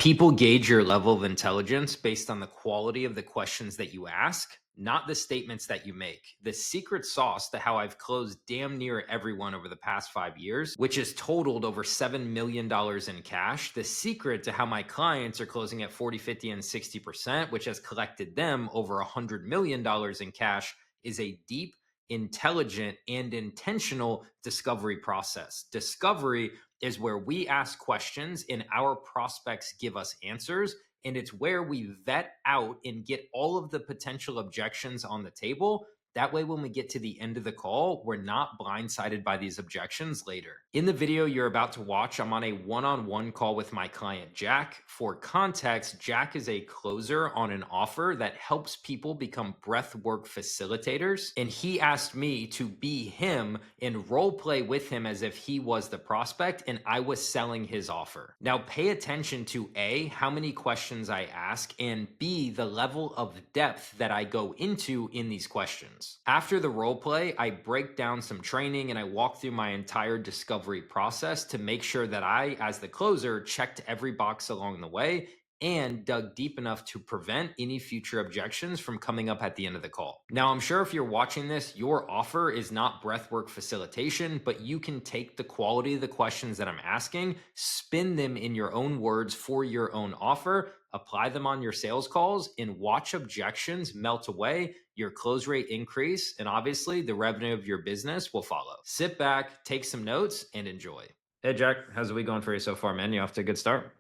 People gauge your level of intelligence based on the quality of the questions that you ask, not the statements that you make. The secret sauce to how I've closed damn near everyone over the past 5 years, which has totaled over $7 million in cash. The secret to how my clients are closing at 40, 50, and 60%, which has collected them over $100 million in cash, is a deep, intelligent, and intentional discovery process. Discovery is where we ask questions and our prospects give us answers. And it's where we vet out and get all of the potential objections on the table. That way, when we get to the end of the call, we're not blindsided by these objections later. In the video you're about to watch, I'm on a one-on-one call with my client, Jack. For context, Jack is a closer on an offer that helps people become breathwork facilitators. And he asked me to be him and role play with him as if he was the prospect and I was selling his offer. Now, pay attention to A, how many questions I ask, and B, the level of depth that I go into in these questions. After the role play, I break down some training and I walk through my entire discovery process to make sure that I, as the closer, checked every box along the way and dug deep enough to prevent any future objections from coming up at the end of the call. Now, I'm sure if you're watching this, your offer is not breathwork facilitation, but you can take the quality of the questions that I'm asking, spin them in your own words for your own offer, apply them on your sales calls, and watch objections melt away, your close rate increase, and obviously the revenue of your business will follow. Sit back, take some notes, and enjoy. Hey, Jack, how's the week going for you so far, man? You off to a good start?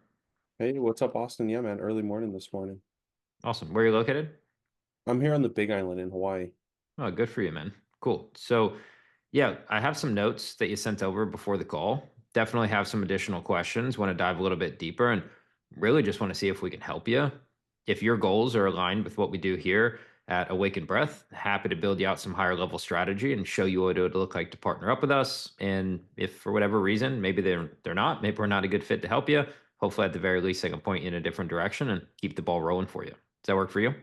Hey, what's up, Austin? Yeah, man, early morning this morning. Awesome. Where are you located? I'm here on the Big Island in Hawaii. Oh, good for you, man. Cool. So, yeah, I have some notes that you sent over before the call. Definitely have some additional questions. Want to dive a little bit deeper and really just want to see if we can help you. If your goals are aligned with what we do here at Awaken Breath, happy to build you out some higher level strategy and show you what it would look like to partner up with us. And if for whatever reason, maybe they're not, maybe we're not a good fit to help you, hopefully at the very least I can point you in a different direction and keep the ball rolling for you. Does that work for you?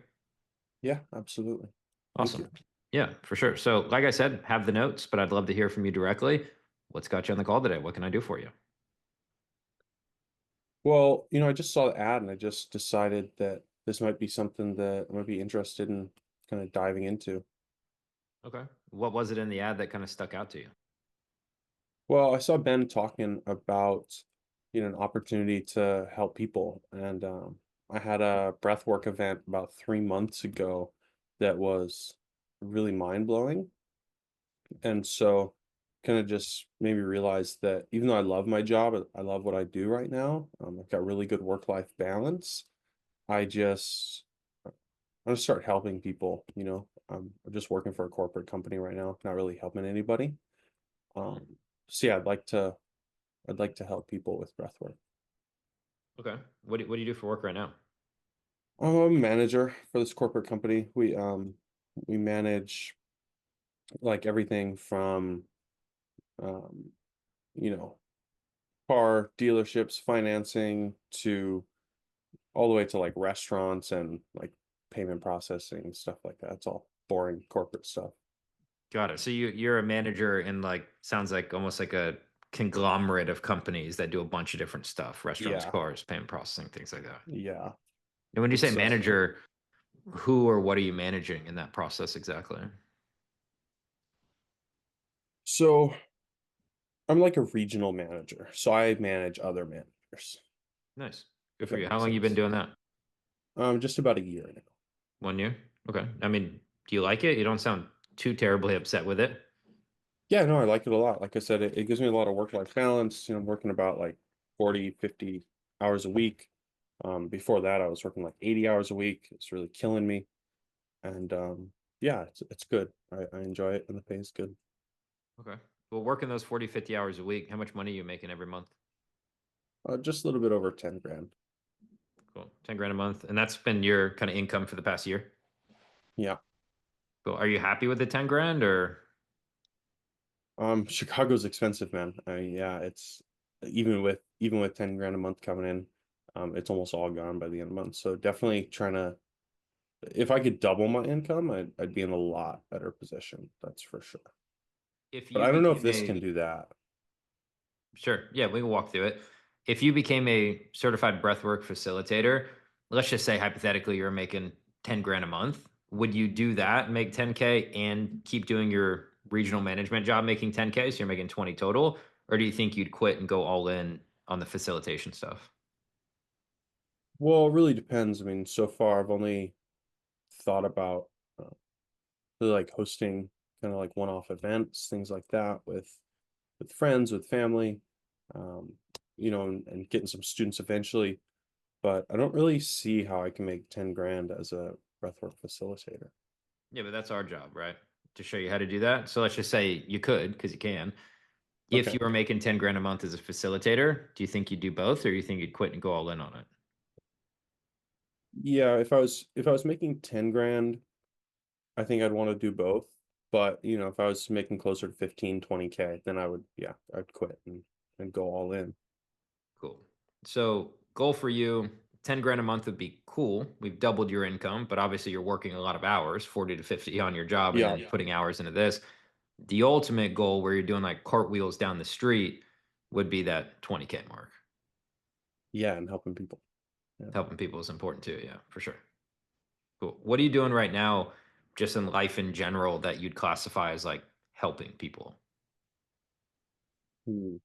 Yeah, absolutely. Thank Awesome. you. Yeah, for sure. So, like I said, have the notes, but I'd love to hear from you directly. What's got you on the call today? What can I do for you? Well, I just saw the ad and I just decided that this might be something that I might be interested in kind of diving into. Okay. What was it in the ad that kind of stuck out to you? Well, I saw Ben talking about, an opportunity to help people. And I had a breathwork event about 3 months ago that was really mind-blowing. And so kind of just made me realize that even though I love my job, I love what I do right now. I've got really good work-life balance. I just I want to start helping people, I'm just working for a corporate company right now, not really helping anybody. Hmm. So yeah, I'd like to help people with breath work. Okay. What do you do for work right now? I'm a manager for this corporate company. We manage like everything from um, you know, car dealerships, financing to all the way to like restaurants and like payment processing, stuff like that. It's all boring corporate stuff. Got it. So you're a manager in like sounds like almost like a conglomerate of companies that do a bunch of different stuff, restaurants, Yeah, cars, payment processing, things like that. yeah. And when you say It's manager, who or what are you managing in that process exactly? so I'm like a regional manager. So I manage other managers, Nice. Good if for that you. How makes long you been sense. doing that? Just about a year now. 1 year? Okay. I mean, do you like it? You don't sound too terribly upset with it. Yeah, no, I like it a lot. Like I said, it gives me a lot of work-life balance. I'm working about like 40, 50 hours a week. Before that, I was working like 80 hours a week. It's really killing me. And yeah, it's good. I enjoy it and the pay is good. Okay. Well, working those 40, 50 hours a week, how much money are you making every month? Just a little bit over 10 grand. Cool. 10 grand a month. And that's been your kind of income for the past year. Yeah. Cool. Are you happy with the 10 grand or? Chicago's expensive, man. Yeah, it's even with 10 grand a month coming in, it's almost all gone by the end of the month. So definitely trying to, if I could double my income, I'd be in a lot better position. That's for sure. If But you I don't know if became this can a, do that. sure. Yeah, we can walk through it. If you became a certified breathwork facilitator, let's just say hypothetically you're making 10 grand a month, would you do that, make 10K and keep doing your regional management job making 10K, so you're making 20 total? Or do you think you'd quit and go all in on the facilitation stuff? Well, it really depends. I mean, so far I've only thought about uh, really like hosting kind of like one-off events, things like that with friends, with family, um, and getting some students eventually. But I don't really see how I can make 10 grand as a breathwork facilitator. Yeah, but that's our job, right? To show you how to do that. So let's just say you could, because you can. If you Okay. were making 10 grand a month as a facilitator, do you think you'd do both or you think you'd quit and go all in on it? Yeah, if I was making 10 grand, I think I'd want to do both. But, if I was making closer to 15, 20K, then I'd quit and go all in. Cool. So, goal for you, 10 grand a month would be cool. We've doubled your income, but obviously you're working a lot of hours, 40 to 50 on your job and Yeah. then putting hours into this. The ultimate goal where you're doing like cartwheels down the street would be that 20K mark. Yeah, and helping people. Yeah. Helping people is important too. Yeah, for sure. Cool. What are you doing right now, just in life in general, that you'd classify as like helping people? Hmm.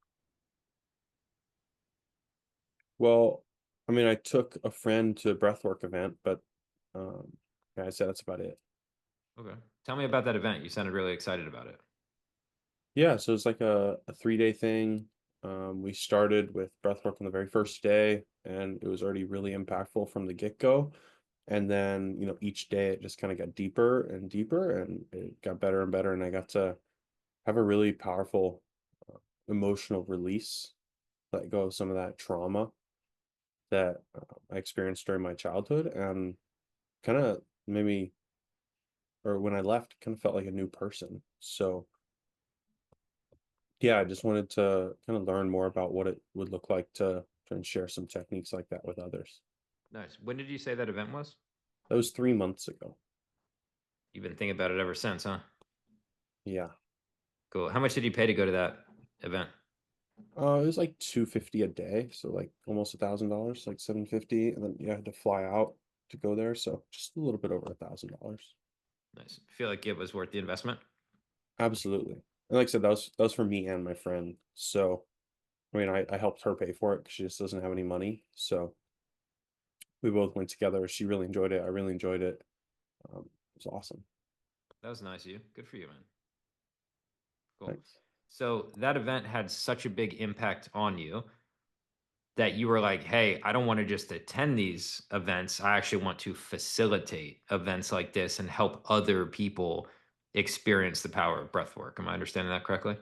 Well, I mean, I took a friend to a breathwork event, but yeah, I'd say that's about it. Okay. Tell me about that event. You sounded really excited about it. Yeah, so it's like a 3-day thing. We started with breathwork on the very first day, and it was already really impactful from the get-go. And then, each day it just kind of got deeper and deeper, and it got better and better. And I got to have a really powerful uh, emotional release, let go of some of that trauma that I experienced during my childhood, and kind of made me, or when I left, kind of felt like a new person. So yeah, I just wanted to kind of learn more about what it would look like to try and share some techniques like that with others. Nice. When did you say that event was? That was 3 months ago. You've been thinking about it ever since, huh? Yeah. Cool. How much did you pay to go to that event? It was like 250 a day, so like almost $1,000, like 750, and then I had to fly out to go there, so just a little bit over $1,000. Nice. Feel like it was worth the investment? Absolutely. And like I said, that was for me and my friend. So I mean, I helped her pay for it because she just doesn't have any money. So we both went together. She really enjoyed it. I really enjoyed it. It was awesome. That was nice of you. Good for you, man. Cool. Thanks. So that event had such a big impact on you that you were like, hey, I don't want to just attend these events. I actually want to facilitate events like this and help other people experience the power of breath work. Am I understanding that correctly?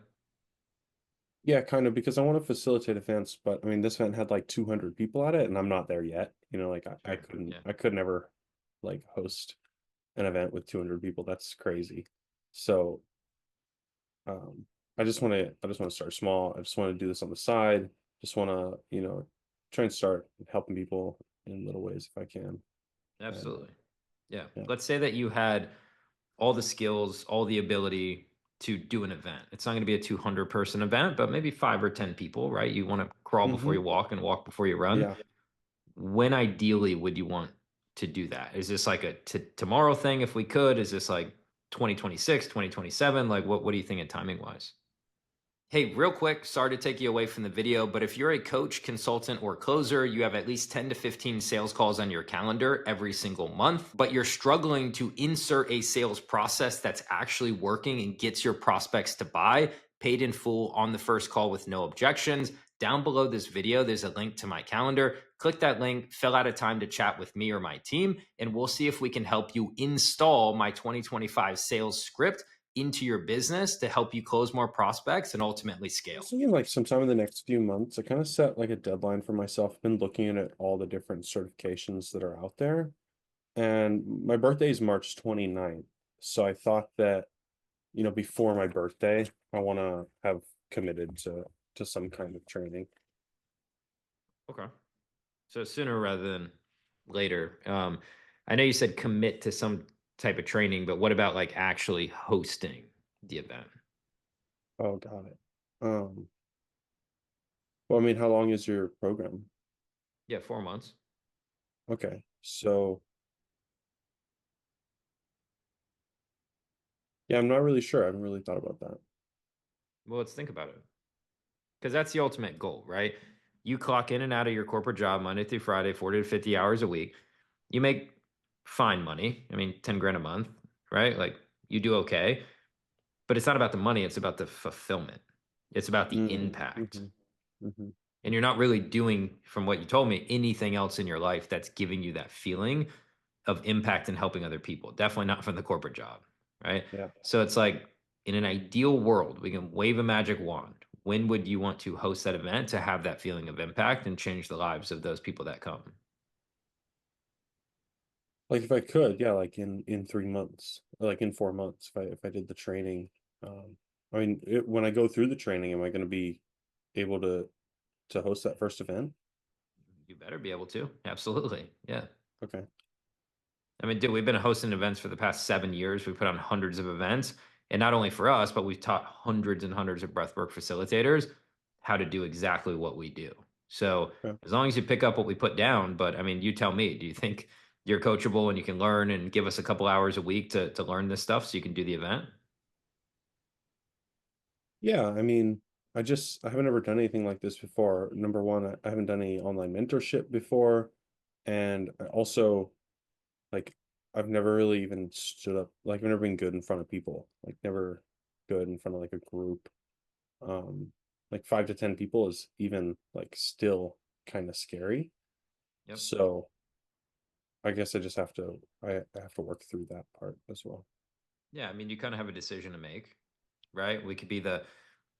Yeah, kind of because I want to facilitate events, but I mean, this event had like 200 people at it, and I'm not there yet. Like I Sure. couldn't, Yeah. I could never like host an event with 200 people. That's crazy. So, um, I just want to start small. I just want to do this on the side. Just want to, try and start helping people in little ways if I can. And Absolutely. Yeah. yeah. Let's say that you had all the skills, all the ability to do an event. It's not going to be a 200 person event, but maybe 5 or 10 people, right? You want to crawl before you Hmm. walk and walk before you run. Yeah. When ideally would you want to do that? Is this like a tomorrow thing if we could? Is this like 2026, 2027? Like what are you thinking timing wise? Hey, real quick, sorry to take you away from the video, but if you're a coach, consultant, or closer, you have at least 10 to 15 sales calls on your calendar every single month, but you're struggling to insert a sales process that's actually working and gets your prospects to buy, paid in full on the first call with no objections. Down below this video, there's a link to my calendar. Click that link, fill out a time to chat with me or my team, and we'll see if we can help you install my 2025 sales script into your business to help you close more prospects and ultimately I was scale. thinking like sometime in the next few months, I kind of set like a deadline for myself. Been looking at all the different certifications that are out there. And my birthday is March 29th. So I thought that, before my birthday, I want to have committed to some kind of training. Okay. So sooner rather than later. I know you said commit to some type of training, but what about like actually hosting the event? Oh, got it. Um, Well, I mean, how long is your program? Yeah, 4 months. Okay. So, yeah, I'm not really sure. I haven't really thought about that. Well, let's think about it. Because that's the ultimate goal, right? You clock in and out of your corporate job Monday through Friday, 40 to 50 hours a week. You make fine money. I mean, 10 grand a month, right? Like you do okay. But it's not about the money, it's about the fulfillment. It's about the impact. Mm-hmm. Hmm. And you're not really doing, from what you told me, anything else in your life that's giving you that feeling of impact and helping other people. Definitely not from the corporate job, right? Yeah. So it's like in an ideal world, we can wave a magic wand. When would you want to host that event to have that feeling of impact and change the lives of those people that come? Like if I could, yeah, like in 3 months, or like in 4 months, if I did the training. Um, I mean, when I go through the training, am I going to be able to host that first event? You better be able to. Absolutely. Yeah. Okay. I mean, dude, we've been hosting events for the past 7 years. We put on hundreds of events. And not only for us, but we've taught hundreds and hundreds of breathwork facilitators how to do exactly what we do. So Yeah. as long as you pick up what we put down, but I mean, you tell me, do you think you're coachable and you can learn and give us a couple hours a week to learn this stuff so you can do the event? Yeah, I mean, I haven't ever done anything like this before. Number one, I haven't done any online mentorship before, and I also like I've never really even stood up, like I've never been good in front of people, like never good in front of like a group. Um, like 5 to 10 people is even like still kind of scary. Yep. So I guess I have to work through that part as well. Yeah. I mean, you kind of have a decision to make, right? We could be the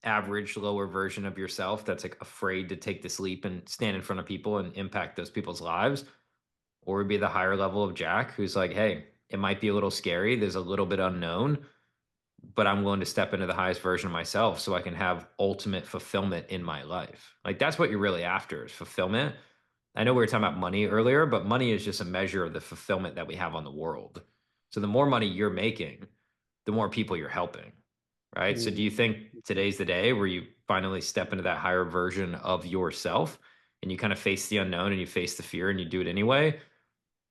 average lower version of yourself that's like afraid to take this leap and stand in front of people and impact those people's lives, or would be the higher level of Jack who's like, hey, it might be a little scary, there's a little bit unknown, but I'm willing to step into the highest version of myself so I can have ultimate fulfillment in my life. Like that's what you're really after is fulfillment. I know we were talking about money earlier, but money is just a measure of the fulfillment that we have on the world. So the more money you're making, the more people you're helping, right? So do Mm. you think today's the day where you finally step into that higher version of yourself and you kind of face the unknown and you face the fear and you do it anyway?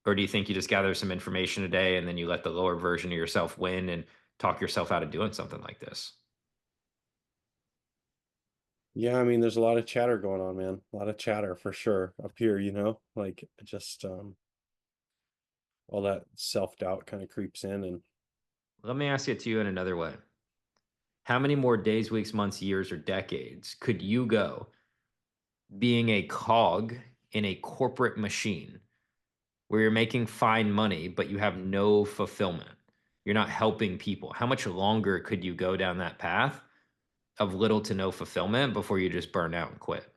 Or do you think you just gather some information today and then you let the lower version of yourself win and talk yourself out of doing something like this? Yeah, I mean, there's a lot of chatter going on, man. A lot of chatter for sure up here, like just all that self-doubt kind of creeps in and Let me ask it to you in another way. How many more days, weeks, months, years, or decades could you go being a cog in a corporate machine where you're making fine money, but you have no fulfillment? You're not helping people. How much longer could you go down that path of little to no fulfillment before you just burn out and quit?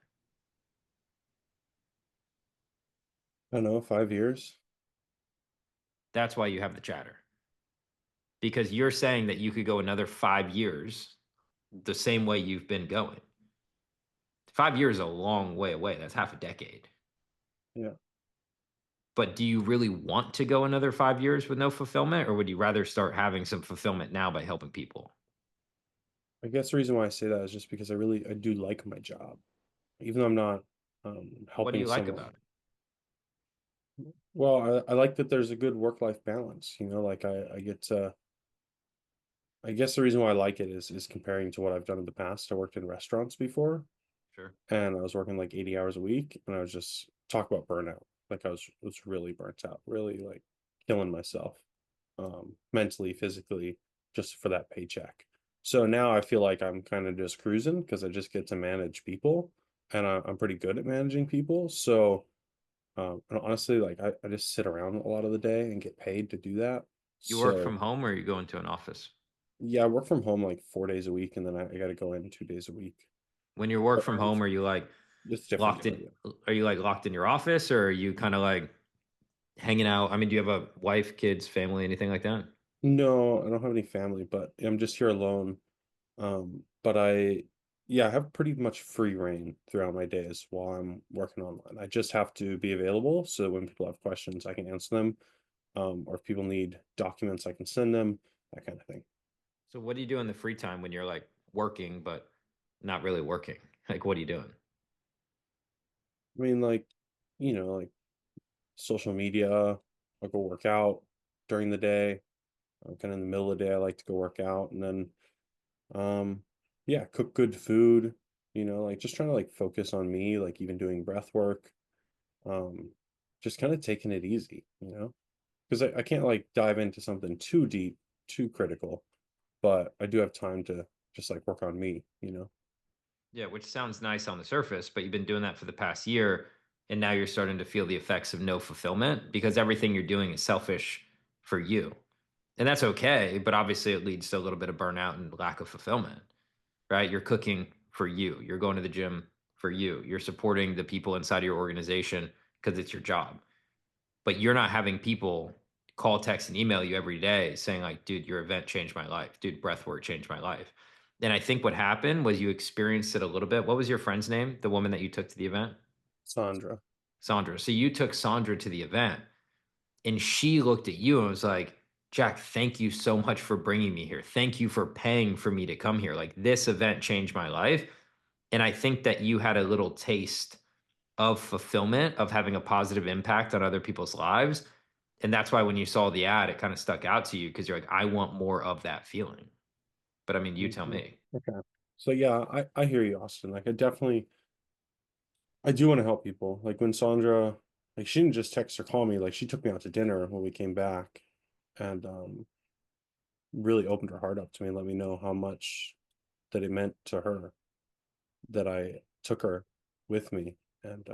I don't know, 5 years. That's why you have the chatter. Because you're saying that you could go another 5 years the same way you've been going. 5 years is a long way away. That's half a decade. Yeah. But do you really want to go another 5 years with no fulfillment, or would you rather start having some fulfillment now by helping people? I guess the reason why I say that is just because I do like my job. Even though I'm not What do helping you like someone. about it? Well, I like that there's a good work-life balance, like I get to I guess the reason why I like it is comparing to what I've done in the past. I worked in restaurants before Sure. and I was working like 80 hours a week and I was just talk about burnout. Like I was really burnt out, really like killing myself mentally, physically just for that paycheck. So now I feel like I'm kind of just cruising because I just get to manage people and I'm pretty good at managing people. So and honestly, like I just sit around a lot of the day and get paid to do that. You work So from home or you go into an office? yeah, I work from home like 4 days a week, and then I got to go in 2 days a week. When you work Or from home, it's, are you like it's different locked though. in? Yeah. Are you like locked in your office, or are you kind of like hanging out? I mean, do you have a wife, kids, family, anything like that? No, I don't have any family, but I'm just here alone. But yeah, I have pretty much free reign throughout my days while I'm working online. I just have to be available so when people have questions, I can answer them. Or if people need documents, I can send them, that kind of thing. So, what do you do in the free time when you're like working, but not really working? Like, what are you doing? I mean, like, like social media, I'll go work out during the day. Kind of in the middle of the day, I like to go work out, and then yeah, cook good food, like just trying to like focus on me, like even doing breath work, um, just kind of taking it easy, because I can't like dive into something too deep, too critical, but I do have time to just like work on me. Yeah, which sounds nice on the surface, but you've been doing that for the past year, and now you're starting to feel the effects of no fulfillment because everything you're doing is selfish for you. And that's okay, but obviously it leads to a little bit of burnout and lack of fulfillment, right? You're cooking for you, you're going to the gym for you, you're supporting the people inside of your organization because it's your job. But you're not having people call, text, and email you every day saying, like, dude, your event changed my life. Dude, breathwork changed my life. And I think what happened was you experienced it a little bit. What was your friend's name? The woman that you took to the event? Sandra. Sandra. So you took Sandra to the event and she looked at you and was like, Jack, thank you so much for bringing me here. Thank you for paying for me to come here. Like, this event changed my life. And I think that you had a little taste of fulfillment, of having a positive impact on other people's lives. And that's why when you saw the ad, it kind of stuck out to you because you're like, I want more of that feeling. But I mean, you tell Mhm. me. Okay. So yeah, I hear you, Austin. Like I do want to help people. Like when Sandra, like she didn't just text or call me, like she took me out to dinner when we came back, and really opened her heart up to me and let me know how much that it meant to her that I took her with me. And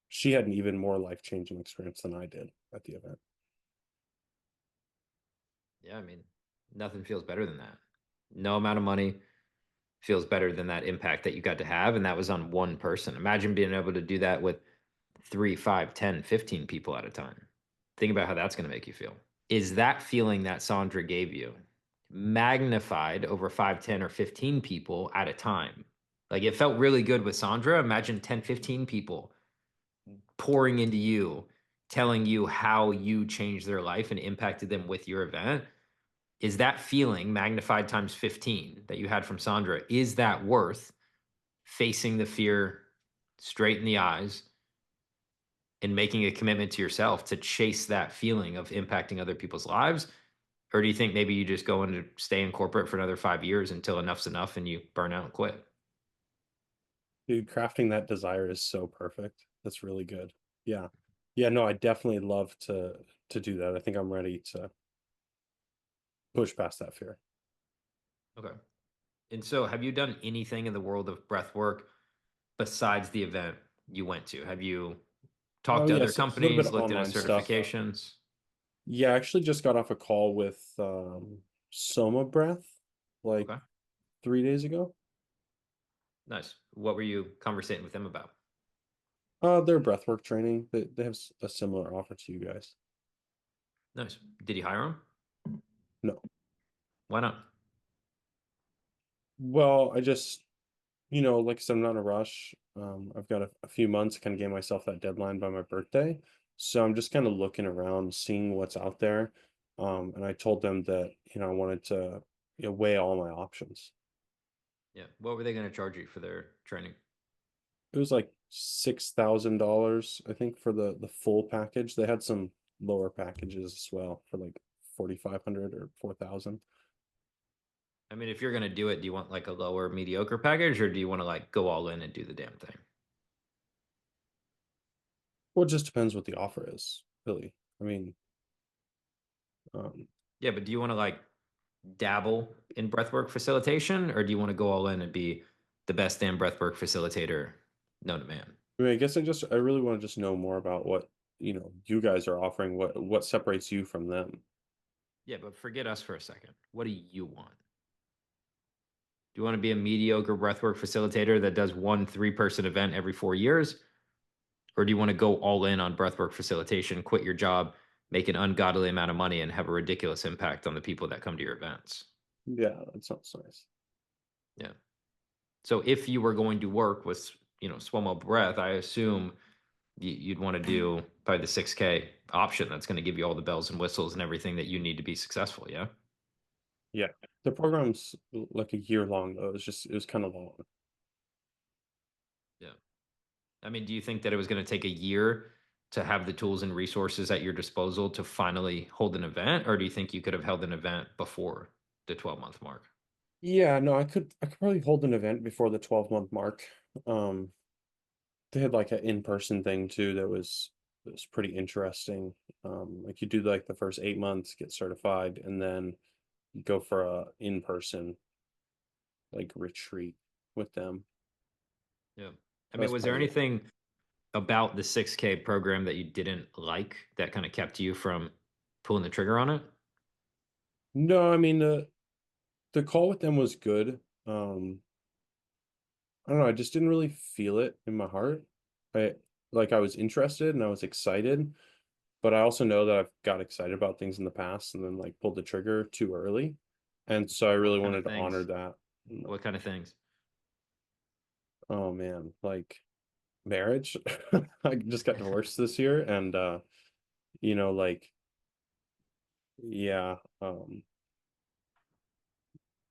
she had an even more life-changing experience than I did at the event. Yeah, I mean, nothing feels better than that. No amount of money feels better than that impact that you got to have. And that was on one person. Imagine being able to do that with 3, 5, 10, 15 people at a time. Think about how that's going to make you feel. Is that feeling that Sandra gave you magnified over 5, 10, or 15 people at a time? Like, it felt really good with Sandra. Imagine 10, 15 people pouring into you, telling you how you changed their life and impacted them with your event. Is that feeling magnified times 15 that you had from Sandra, is that worth facing the fear straight in the eyes and making a commitment to yourself to chase that feeling of impacting other people's lives? Or do you think maybe you just go and stay in corporate for another 5 years until enough's enough and you burn out and quit? Dude, crafting that desire is so perfect. That's really good. Yeah. Yeah, no, I definitely love to do that. I think I'm ready to push past that fear. Okay. And so, have you done anything in the world of breath work besides the event you went to? Have you Oh talked to other yes, it's a little bit companies, of looked into online stuff. certifications? Yeah, I actually just got off a call with Soma Breath like Okay. 3 days ago. Nice. What were you conversating with them about? Their breathwork training. They have a similar offer to you guys. Nice. Did you hire them? No. Why not? Well, I just, like I said, I'm not in a rush. I've got a few months to kind of get myself that deadline by my birthday. So I'm just kind of looking around, seeing what's out there. And I told them that, I wanted to, weigh all my options. Yeah. What were they going to charge you for their training? It was like $6,000, I think, for the full package. They had some lower packages as well for like 4,500 or 4,000. I mean, if you're going to do it, do you want like a lower mediocre package or do you want to like go all in and do the damn thing? Well, it just depends what the offer is, really. I mean, um, Yeah, but do you want to like dabble in breathwork facilitation or do you want to go all in and be the best damn breathwork facilitator known to man? I guess I really want to just know more about what, you guys are offering, what separates you from them. Yeah, but forget us for a second. What do you want? Do you want to be a mediocre breathwork facilitator that does one 3-person event every 4 years? Or do you want to go all in on breathwork facilitation, quit your job, make an ungodly amount of money, and have a ridiculous impact on the people that come to your events? Yeah, that sounds nice. Yeah. So if you were going to work with, Swallow Breath, I assume you'd want to do probably the 6K option that's going to give you all the bells and whistles and everything that you need to be successful. Yeah. Yeah. The program's like a year long though. It was kind of long. Yeah. I mean, do you think that it was going to take a year to have the tools and resources at your disposal to finally hold an event, or do you think you could have held an event before the 12-month mark? Yeah, no, I could probably hold an event before the 12-month mark. Um, they had like an in-person thing too that was pretty interesting. Like you do like the first 8 months, get certified, and then you go for a in-person like retreat with them. Yeah. I That mean, was was kind there of it. anything about the 6K program that you didn't like that kind of kept you from pulling the trigger on it? No, I mean the call with them was good. I don't know, I just didn't really feel it in my heart. I like I was interested and I was excited, but I also know that I've got excited about things in the past and then like pulled the trigger too early. And so I What really kind of wanted to honor things? that. What kind of things? Oh man, like marriage. I just got divorced this year and like yeah,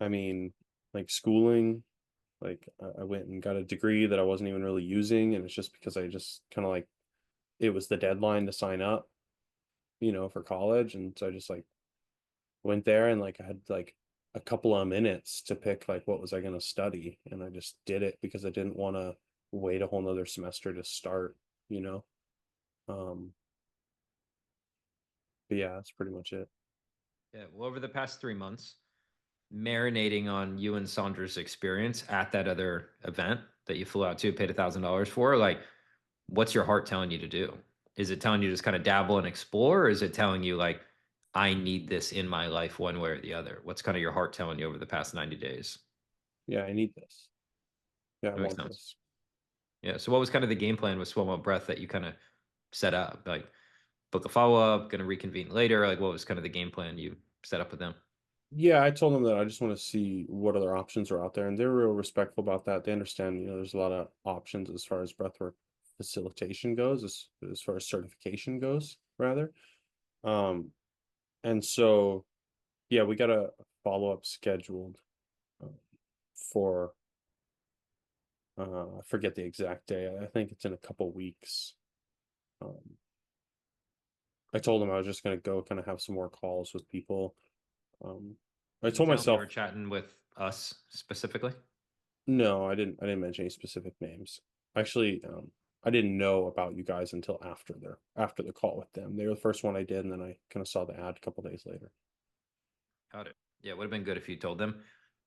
I mean like schooling, like I went and got a degree that I wasn't even really using and it's just because I just kind of like it was the deadline to sign up, for college and so I just like went there and like I had like a couple of minutes to pick like what was I going to study and I just did it because I didn't want to wait a whole nother semester to start, you know. Um but yeah, that's pretty much it. Yeah. Well, over the past 3 months, marinating on you and Sandra's experience at that other event that you flew out to, paid $1,000 for, like, what's your heart telling you to do? Is it telling you to just kind of dabble and explore, or is it telling you like, I need this in my life one way or the other? What's kind of your heart telling you over the past 90 days? Yeah, I need this. Yeah, I That makes want sense. this. Yeah. So what was kind of the game plan with Swim Up Breath that you kind of set up? Like book a follow up, going to reconvene later. Like what was kind of the game plan you set up with them? Yeah, I told them that I just want to see what other options are out there and they were real respectful about that. They understand, there's a lot of options as far as breathwork facilitation goes, as far as certification goes, rather. Um and so yeah, we got a follow-up scheduled uh, for I forget the exact day. I think it's in a couple weeks. Um, I told him I was just gonna go kind of have some more calls with people. Um, I Did you told tell them you myself were chatting with us specifically? no, I didn't mention any specific names. Actually, I didn't know about you guys until after the call with them. They were the first one I did, and then I kind of saw the ad a couple days later. Got it. Yeah, it would have been good if you told them.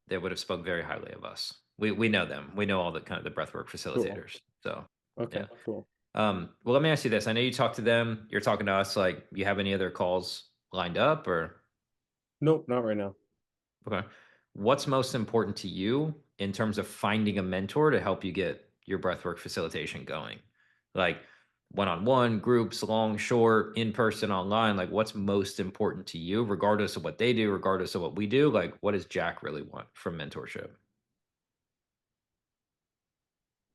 They would have spoke very highly of us. We know them. We know all the kind of the breathwork Cool. facilitators. So Okay, yeah. cool. Well, let me ask you this. I know you talked to them. You're talking to us. Like, you have any other calls lined up, or Nope, not right now. okay? What's most important to you in terms of finding a mentor to help you get your breathwork facilitation going? Like one-on-one, groups, long, short, in person, online. Like, what's most important to you, regardless of what they do, regardless of what we do? Like, what does Jack really want from mentorship?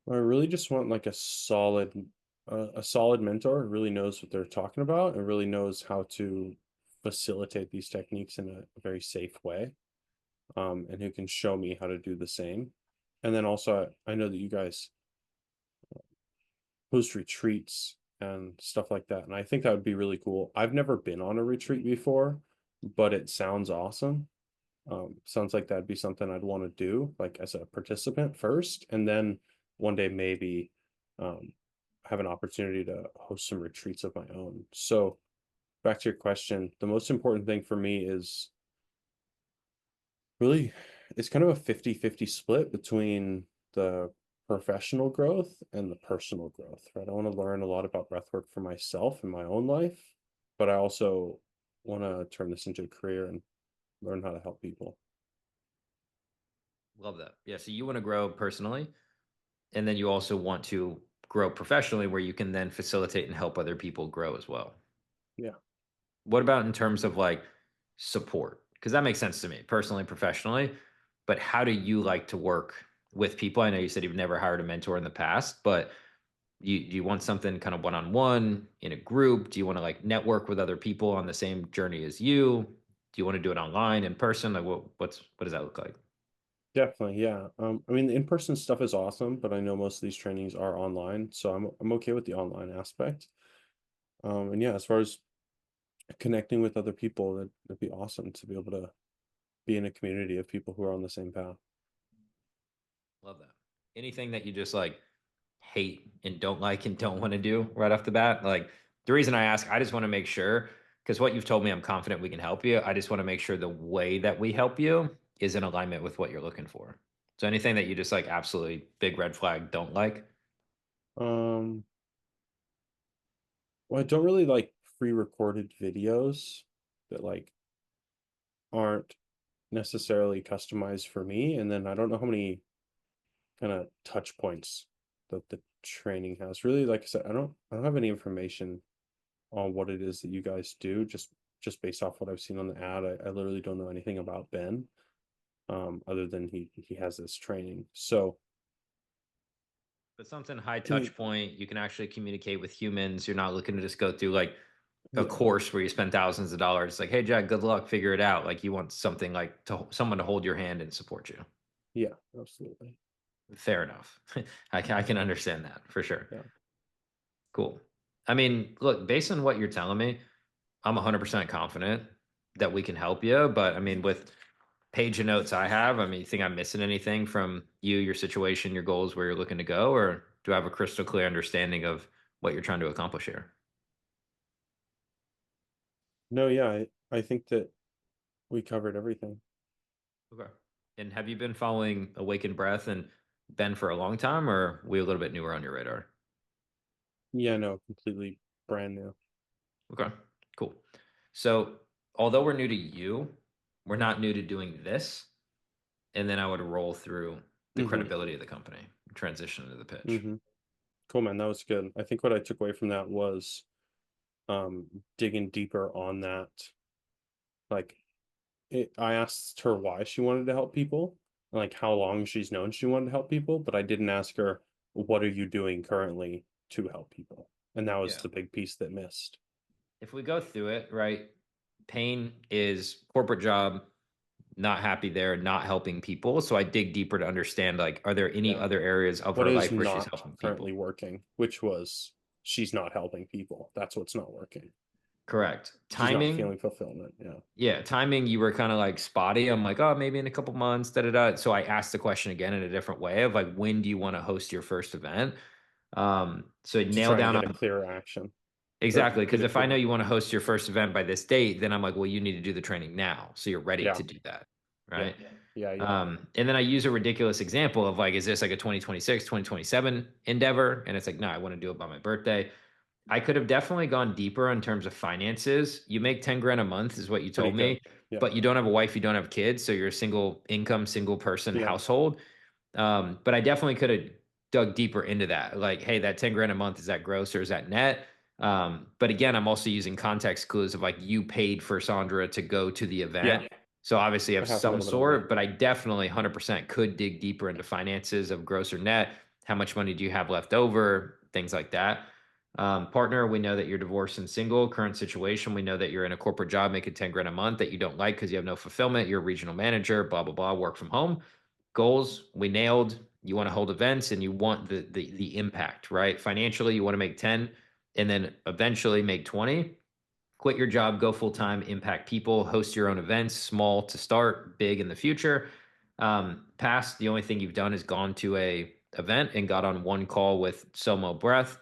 I really just want like a solid mentor who really knows what they're talking about and really knows how to facilitate these techniques in a very safe way, and who can show me how to do the same. And then also, I know that you guys host retreats and stuff like that, and I think that would be really cool. I've never been on a retreat before, but it sounds awesome. Sounds like that'd be something I'd want to do, like as a participant first, and then one day maybe um, have an opportunity to host some retreats of my own. So back to your question, the most important thing for me is really it's kind of a 50-50 split between the professional growth and the personal growth, right? I want to learn a lot about breathwork for myself in my own life, but I also want to turn this into a career and learn how to help people. Love that. Yeah. So you want to grow personally, and then you also want to grow professionally, where you can then facilitate and help other people grow as well. Yeah. What about in terms of like support? Because that makes sense to me personally, professionally. But how do you like to work with people? I know you said you've never hired a mentor in the past, but do you want something kind of one on one in a group? Do you want to like network with other people on the same journey as you? Do you want to do it online, in person? Like what does that look like? Definitely, yeah. I mean, the in-person stuff is awesome, but I know most of these trainings are online, so I'm okay with the online aspect. And yeah, as far as connecting with other people, that'd be awesome to be able to be in a community of people who are on the same path. Love that. Anything that you just like hate and don't like and don't want to do right off the bat? Like the reason I ask, I just want to make sure because what you've told me, I'm confident we can help you. I just want to make sure the way that we help you is in alignment with what you're looking for. So anything that you just like absolutely big red flag don't like? Um, well, I don't really like pre-recorded videos that like aren't necessarily customized for me, and then I don't know how many kind of touch points that the training has. Really, like I said, I don't have any information on what it is that you guys do, just based off what I've seen on the ad. I literally don't know anything about Ben, other than he has this training. So But something high can you, touch point, you can actually communicate with humans. You're not looking to just go through like a yeah, course where you spend thousands of dollars. Like, hey, Jack, good luck, figure it out. Like, you want something like someone to hold your hand and support you. yeah, absolutely. Fair enough. I can understand that for sure. Yeah. Cool. I mean, look, based on what you're telling me, I'm 100% confident that we can help you. But I mean, with page of notes I have, I mean, you think I'm missing anything from you, your situation, your goals, where you're looking to go, or do I have a crystal clear understanding of what you're trying to accomplish here? No, yeah, I think that we covered everything. Okay. And have you been following Awakened Breath and Ben for a long time, or are we a little bit newer on your radar? Yeah, no, completely brand new. Okay, cool. So, although we're new to you, we're not new to doing this. And then I would roll through the Mm-hmm. credibility of the company, transition into the pitch. Mm-hmm. Cool, man. That was good. I think what I took away from that was digging deeper on that. Like I asked her why she wanted to help people, and like how long she's known she wanted to help people, but I didn't ask her what are you doing currently to help people. And that was Yeah. the big piece that missed. If we go through it, right? Pain is corporate job, not happy there, not helping people. So I dig deeper to understand like, are there any Yeah. other areas of What her is life where she's not helping currently people? working, which was she's not helping people. That's what's not working. Correct. She's not Timing, feeling fulfillment. Yeah. yeah, timing, you were kind of like spotty. I'm like, oh, maybe in a couple months, da da da. So I asked the question again in a different way of like, when do you want to host your first event? So To nail try and down get a on clearer action or exactly, get because a if I know clearer. you want to host your first event by this date, then I'm like, well, you need to do the training now, so you're ready Yeah. to do that, Yeah. right? Yeah. Yeah. And then I use a ridiculous example of like, is this like a 2026, 2027 endeavor? And it's like, no, I want to do it by my birthday. I could have definitely gone deeper in terms of finances. You make 10 grand a month, is what you Pretty told good. me, Yeah. but you don't have a wife, you don't have kids, so you're a single income, single person Yeah. household. But I definitely could have dug deeper into that. Like, hey, that 10 grand a month, is that gross or is that net? But again, I'm also using context clues of like you paid for Sandra to go to the Yeah. event. So obviously you I have have a some little bit of that. sort, but I definitely 100% could dig deeper into finances of gross or net. How much money do you have left over? Things like that. Partner, we know that you're divorced and single. Current situation, we know that you're in a corporate job making 10 grand a month that you don't like because you have no fulfillment. You're a regional manager, blah, blah, blah, work from home. Goals, we nailed. You want to hold events and you want the impact, right? Financially, you want to make 10 and then eventually make 20. Quit your job, go full time, impact people, host your own events, small to start, big in the future. Past, the only thing you've done is gone to a event and got on one call with Somo Breath.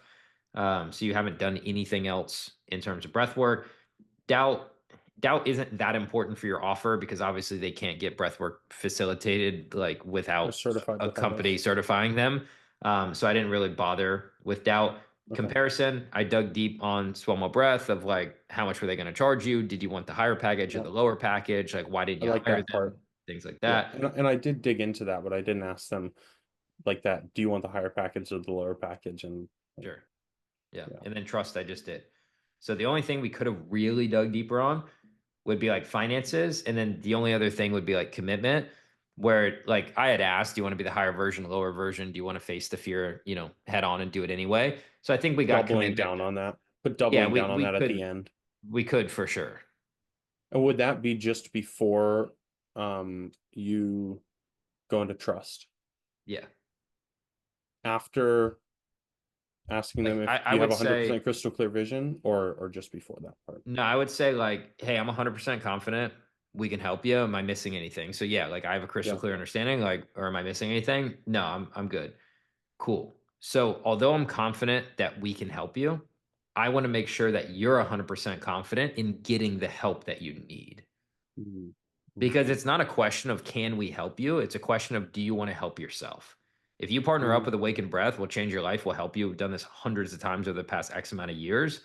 So you haven't done anything else in terms of breath work. Doubt doubt isn't that important for your offer because obviously they can't get breathwork facilitated like They're without certified a without company us. certifying them. So I didn't really bother with doubt. Okay. Comparison, I dug deep on Swallow Breath of like how much were they going to charge you? Did you want the higher package or Yeah. the lower package? Like why didn't I you like hire that them? part. Things like Yeah. that. And I did dig into that, but I didn't ask them like that. Do you want the higher package or the lower package? And like, Sure. Yeah. yeah. And then trust I just did. So the only thing we could have really dug deeper on would be like finances. And then the only other thing would be like commitment, where like I had asked, do you want to be the higher version, lower version? Do you want to face the fear, head on and do it anyway? So I think we got Doubling commitment. down on that, but Yeah, doubling we down on we that at the could end. we could for sure. And would that be just before you go into trust. Yeah. After asking them Like if I you have would say 100% crystal clear vision, or just before that part? no, I would say like, hey, I'm 100% confident we can help you. Am I missing anything? So yeah, like I have a crystal Yeah. clear understanding. Like, or am I missing anything? No, I'm good. Cool. So although I'm confident that we can help you, I want to make sure that you're 100% confident in getting the help that you need. Mhm. Because Okay. it's not a question of can we help you? It's a question of do you want to help yourself? If you partner up Mhm. with Awakened Breath, we'll change your life, we'll help you. We've done this hundreds of times over the past X amount of years.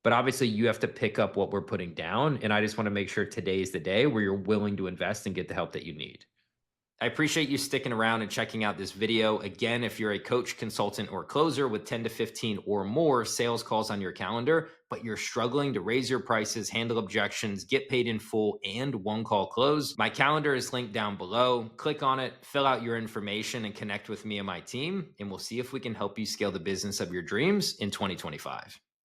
But obviously, you have to pick up what we're putting down. And I just want to make sure today is the day where you're willing to invest and get the help that you need. I appreciate you sticking around and checking out this video. Again, if you're a coach, consultant, or closer with 10 to 15 or more sales calls on your calendar, but you're struggling to raise your prices, handle objections, get paid in full, and one call close, my calendar is linked down below. Click on it, fill out your information, and connect with me and my team. And we'll see if we can help you scale the business of your dreams in 2025.